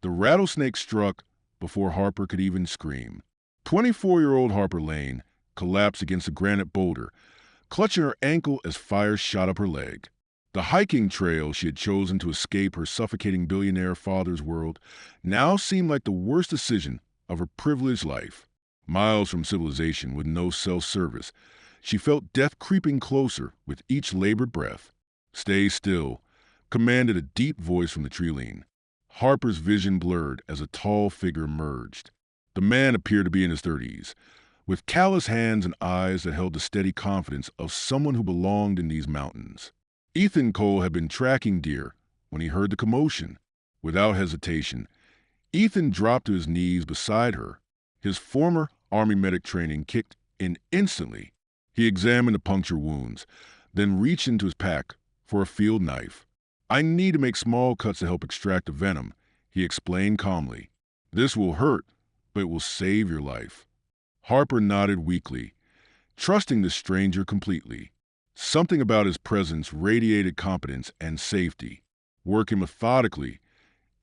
The rattlesnake struck before Harper could even scream. 24-year-old Harper Lane collapsed against a granite boulder, clutching her ankle as fire shot up her leg. The hiking trail she had chosen to escape her suffocating billionaire father's world now seemed like the worst decision of her privileged life. Miles from civilization with no self-service, she felt death creeping closer with each labored breath. "Stay still," commanded a deep voice from the tree-line. Harper's vision blurred as a tall figure emerged. The man appeared to be in his 30s, with callous hands and eyes that held the steady confidence of someone who belonged in these mountains. Ethan Cole had been tracking deer when he heard the commotion. Without hesitation, Ethan dropped to his knees beside her. His former Army medic training kicked in instantly. He examined the puncture wounds, then reached into his pack for a field knife. "I need to make small cuts to help extract the venom," he explained calmly. "This will hurt, but it will save your life." Harper nodded weakly, trusting the stranger completely. Something about his presence radiated competence and safety. Working methodically,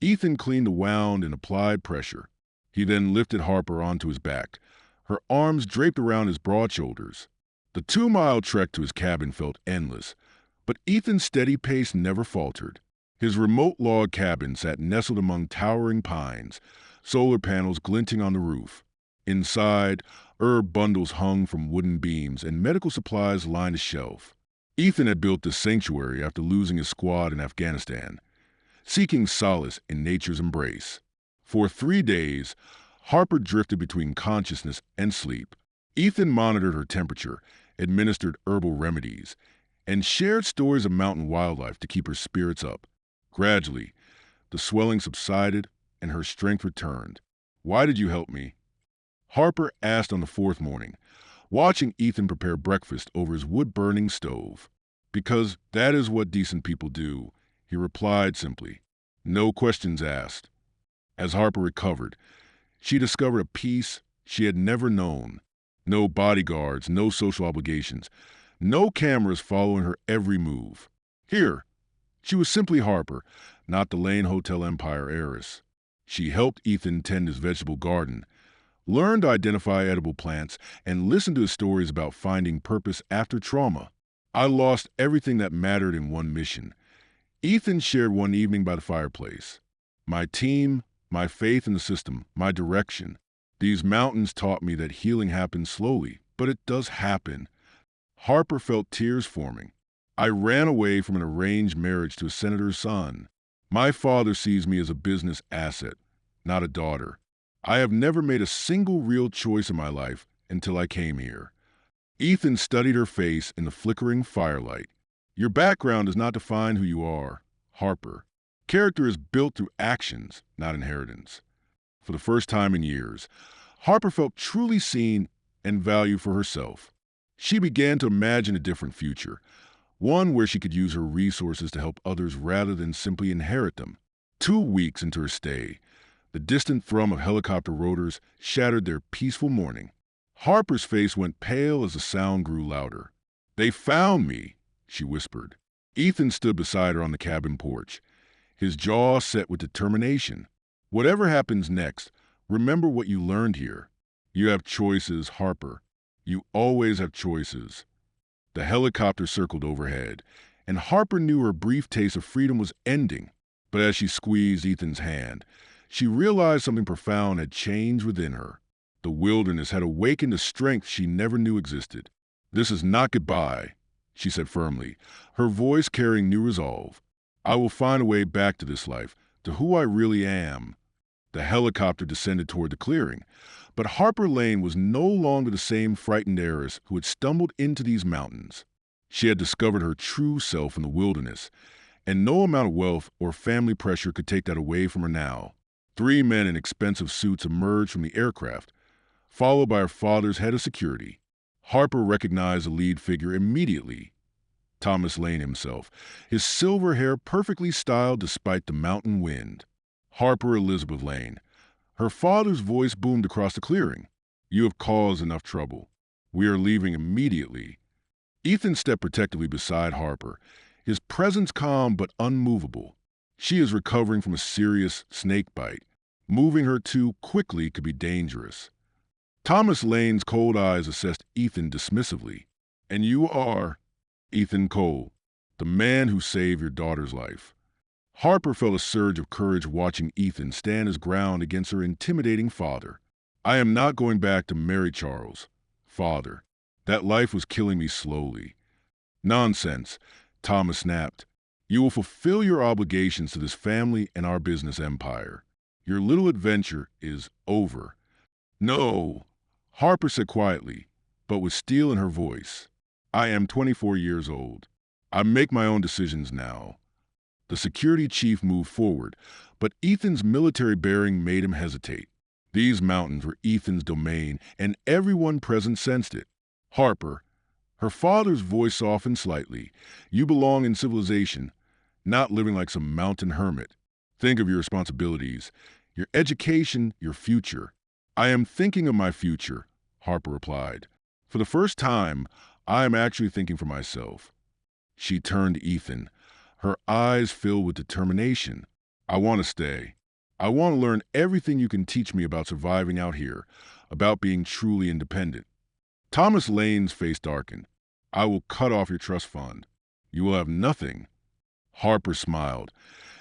Ethan cleaned the wound and applied pressure. He then lifted Harper onto his back, her arms draped around his broad shoulders. The 2-mile trek to his cabin felt endless, but Ethan's steady pace never faltered. His remote log cabin sat nestled among towering pines, solar panels glinting on the roof. Inside, herb bundles hung from wooden beams and medical supplies lined a shelf. Ethan had built this sanctuary after losing his squad in Afghanistan, seeking solace in nature's embrace. For 3 days, Harper drifted between consciousness and sleep. Ethan monitored her temperature, administered herbal remedies, and shared stories of mountain wildlife to keep her spirits up. Gradually, the swelling subsided and her strength returned. "Why did you help me?" Harper asked on the 4th morning, watching Ethan prepare breakfast over his wood-burning stove. "Because that is what decent people do," he replied simply. No questions asked. As Harper recovered, she discovered a peace she had never known. No bodyguards, no social obligations, no cameras following her every move. Here, she was simply Harper, not the Lane Hotel Empire heiress. She helped Ethan tend his vegetable garden, learned to identify edible plants, and listened to his stories about finding purpose after trauma. "I lost everything that mattered in one mission," Ethan shared one evening by the fireplace. "My team, my faith in the system, my direction. These mountains taught me that healing happens slowly, but it does happen." Harper felt tears forming. "I ran away from an arranged marriage to a senator's son. My father sees me as a business asset, not a daughter. I have never made a single real choice in my life until I came here." Ethan studied her face in the flickering firelight. "Your background does not define who you are, Harper. Character is built through actions, not inheritance." For the first time in years, Harper felt truly seen and valued for herself. She began to imagine a different future, one where she could use her resources to help others rather than simply inherit them. 2 weeks into her stay, the distant thrum of helicopter rotors shattered their peaceful morning. Harper's face went pale as the sound grew louder. "They found me," she whispered. Ethan stood beside her on the cabin porch, his jaw set with determination. "Whatever happens next, remember what you learned here. You have choices, Harper. You always have choices." The helicopter circled overhead, and Harper knew her brief taste of freedom was ending. But as she squeezed Ethan's hand, she realized something profound had changed within her. The wilderness had awakened a strength she never knew existed. "This is not goodbye," she said firmly, her voice carrying new resolve. "I will find a way back to this life, to who I really am." The helicopter descended toward the clearing, but Harper Lane was no longer the same frightened heiress who had stumbled into these mountains. She had discovered her true self in the wilderness, and no amount of wealth or family pressure could take that away from her now. 3 men in expensive suits emerged from the aircraft, followed by her father's head of security. Harper recognized the lead figure immediately. Thomas Lane himself, his silver hair perfectly styled despite the mountain wind. "Harper Elizabeth Lane." Her father's voice boomed across the clearing. "You have caused enough trouble. We are leaving immediately." Ethan stepped protectively beside Harper, his presence calm but unmovable. "She is recovering from a serious snake bite," Moving her too quickly could be dangerous. Thomas Lane's cold eyes assessed Ethan dismissively. And you are Ethan Cole, the man who saved your daughter's life. Harper felt a surge of courage watching Ethan stand his ground against her intimidating father. I am not going back to marry Charles, father. That life was killing me slowly. Nonsense, Thomas snapped. You will fulfill your obligations to this family and our business empire. Your little adventure is over. No, Harper said quietly, but with steel in her voice. I am 24 years old. I make my own decisions now. The security chief moved forward, but Ethan's military bearing made him hesitate. These mountains were Ethan's domain, and everyone present sensed it. Harper, her father's voice softened slightly. You belong in civilization, not living like some mountain hermit. Think of your responsibilities, your education, your future. I am thinking of my future, Harper replied. For the first time, I am actually thinking for myself. She turned to Ethan, her eyes filled with determination. I want to stay. I want to learn everything you can teach me about surviving out here, about being truly independent. Thomas Lane's face darkened. I will cut off your trust fund. You will have nothing. Harper smiled,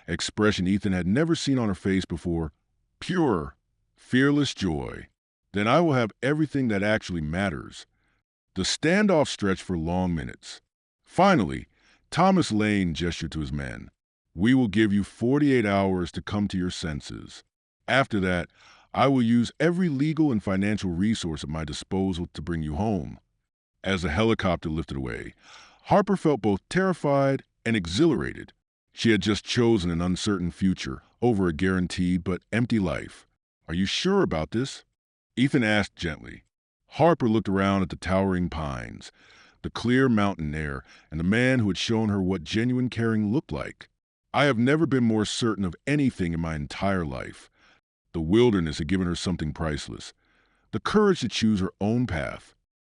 expression Ethan had never seen on her face before. Pure, fearless joy. Then I will have everything that actually matters. The standoff stretched for long minutes. Finally, Thomas Lane gestured to his men. We will give you 48 hours to come to your senses. After that, I will use every legal and financial resource at my disposal to bring you home. As the helicopter lifted away, Harper felt both terrified and exhilarated. She had just chosen an uncertain future over a guaranteed but empty life. Are you sure about this? Ethan asked gently. Harper looked around at the towering pines, the clear mountain air, and the man who had shown her what genuine caring looked like. I have never been more certain of anything in my entire life. The wilderness had given her something priceless, the courage to choose her own path.